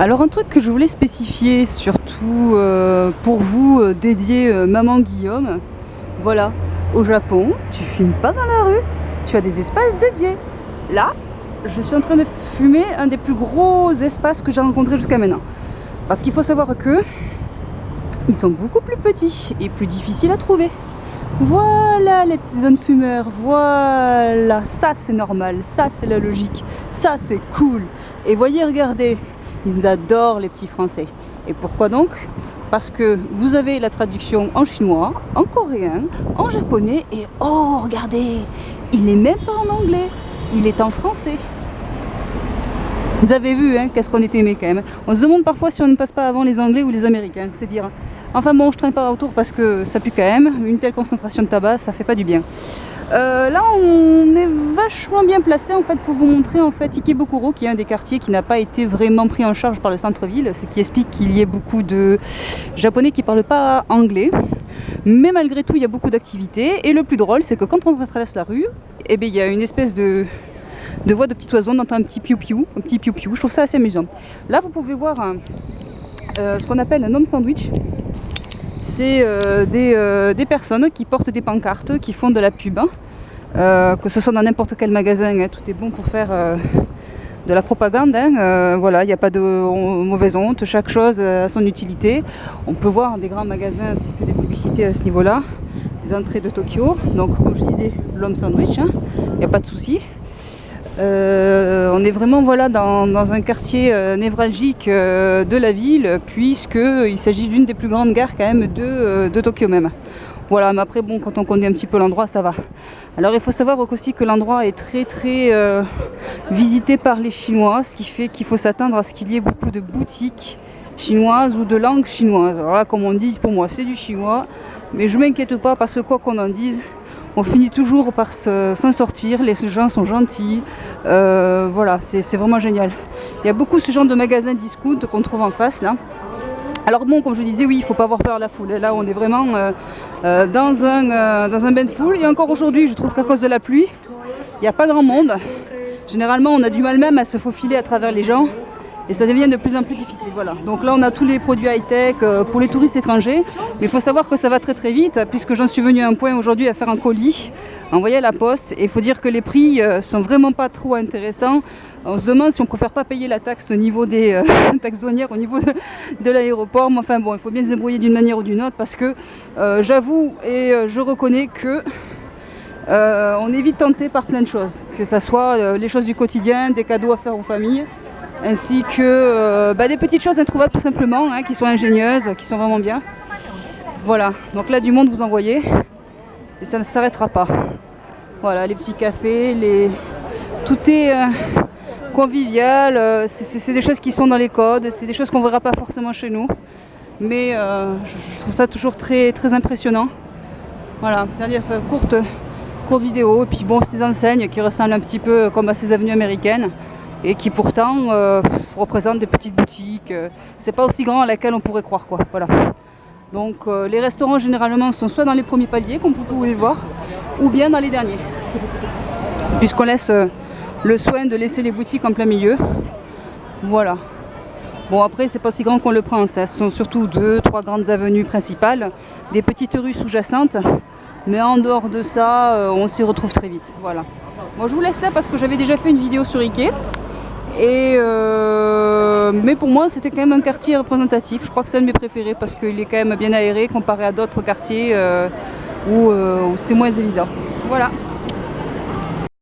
Alors un truc que je voulais spécifier, surtout pour vous, dédié Maman Guillaume, voilà, au Japon, tu fumes pas dans la rue, tu as des espaces dédiés. Là, je suis en train de fumer un des plus gros espaces que j'ai rencontrés jusqu'à maintenant. Parce qu'il faut savoir que ils sont beaucoup plus petits et plus difficiles à trouver. Voilà les petites zones fumeurs, voilà, ça c'est normal, ça c'est la logique, ça c'est cool. Et voyez, regardez, ils adorent les petits Français. Et pourquoi donc? Parce que vous avez la traduction en chinois, en coréen, en japonais et oh regardez, il est même pas en anglais, il est en français. Vous avez vu, hein, qu'est-ce qu'on est aimé quand même. On se demande parfois si on ne passe pas avant les Anglais ou les Américains, c'est dire. Enfin bon, je traîne pas autour parce que ça pue quand même. Une telle concentration de tabac, ça fait pas du bien. Là, on est vachement bien placé en fait pour vous montrer en fait Ikebukuro, qui est un des quartiers qui n'a pas été vraiment pris en charge par le centre-ville, ce qui explique qu'il y ait beaucoup de Japonais qui parlent pas anglais. Mais malgré tout, il y a beaucoup d'activités. Et le plus drôle, c'est que quand on traverse la rue, eh bien, il y a une espèce de voix de petit oiseau, on entend un petit piou-piou, je trouve ça assez amusant. Là, vous pouvez voir ce qu'on appelle un homme sandwich. C'est des personnes qui portent des pancartes, qui font de la pub, hein, que ce soit dans n'importe quel magasin, hein, tout est bon pour faire de la propagande, hein, voilà, il n'y a pas de mauvaise honte, chaque chose a son utilité. On peut voir des grands magasins ainsi que des publicités à ce niveau-là, des entrées de Tokyo, donc comme je disais, l'homme sandwich, hein, il n'y a pas de souci. On est vraiment voilà, dans un quartier névralgique de la ville, puisqu'il s'agit d'une des plus grandes gares quand même de Tokyo même. Voilà, mais après bon, quand on connaît un petit peu l'endroit, ça va. Alors il faut savoir aussi que l'endroit est très visité par les Chinois, ce qui fait qu'il faut s'attendre à ce qu'il y ait beaucoup de boutiques chinoises ou de langue chinoise. Alors là, comme on dit, pour moi c'est du chinois, mais je m'inquiète pas parce que quoi qu'on en dise, on finit toujours par s'en sortir, les gens sont gentils, voilà, c'est vraiment génial. Il y a beaucoup ce genre de magasins discount qu'on trouve en face là. Alors bon, comme je disais, oui, il ne faut pas avoir peur de la foule. Là, on est vraiment dans un bain de foule. Et encore aujourd'hui, je trouve qu'à cause de la pluie, il n'y a pas grand monde. Généralement, on a du mal même à se faufiler à travers les gens. Et ça devient de plus en plus difficile, voilà. Donc là, on a tous les produits high-tech pour les touristes étrangers. Mais il faut savoir que ça va très vite, puisque j'en suis venue à un point aujourd'hui à faire un colis, envoyé à la poste. Et il faut dire que les prix sont vraiment pas trop intéressants. On se demande si on ne préfère pas payer la taxe au niveau des taxes douanières, au niveau de l'aéroport. Mais enfin bon, il faut bien se débrouiller d'une manière ou d'une autre, parce que j'avoue et je reconnais que on est vite tenté par plein de choses. Que ce soit les choses du quotidien, des cadeaux à faire aux familles, ainsi que des petites choses introuvables tout simplement, hein, qui sont ingénieuses, qui sont vraiment bien. Voilà, donc là du monde vous en voyez, et ça ne s'arrêtera pas. Voilà, les petits cafés, tout est convivial, c'est des choses qui sont dans les codes, c'est des choses qu'on ne verra pas forcément chez nous, mais je trouve ça toujours très impressionnant. Voilà, dernière courte vidéo, et puis bon, ces enseignes qui ressemblent un petit peu comme à ces avenues américaines, et qui pourtant représentent des petites boutiques. C'est pas aussi grand à laquelle on pourrait croire, quoi. Voilà. Donc les restaurants généralement sont soit dans les premiers paliers, comme vous pouvez le voir, ou bien dans les derniers, puisqu'on laisse le soin de laisser les boutiques en plein milieu. Voilà. Bon, après c'est pas si grand qu'on le prend, ça sont surtout 2-3 grandes avenues principales, des petites rues sous-jacentes, mais en dehors de ça, on s'y retrouve très vite. Voilà. Moi je vous laisse là parce que j'avais déjà fait une vidéo sur Ike. Mais pour moi c'était quand même un quartier représentatif. Je crois que c'est un de mes préférés parce qu'il est quand même bien aéré comparé à d'autres quartiers où c'est moins évident. Voilà.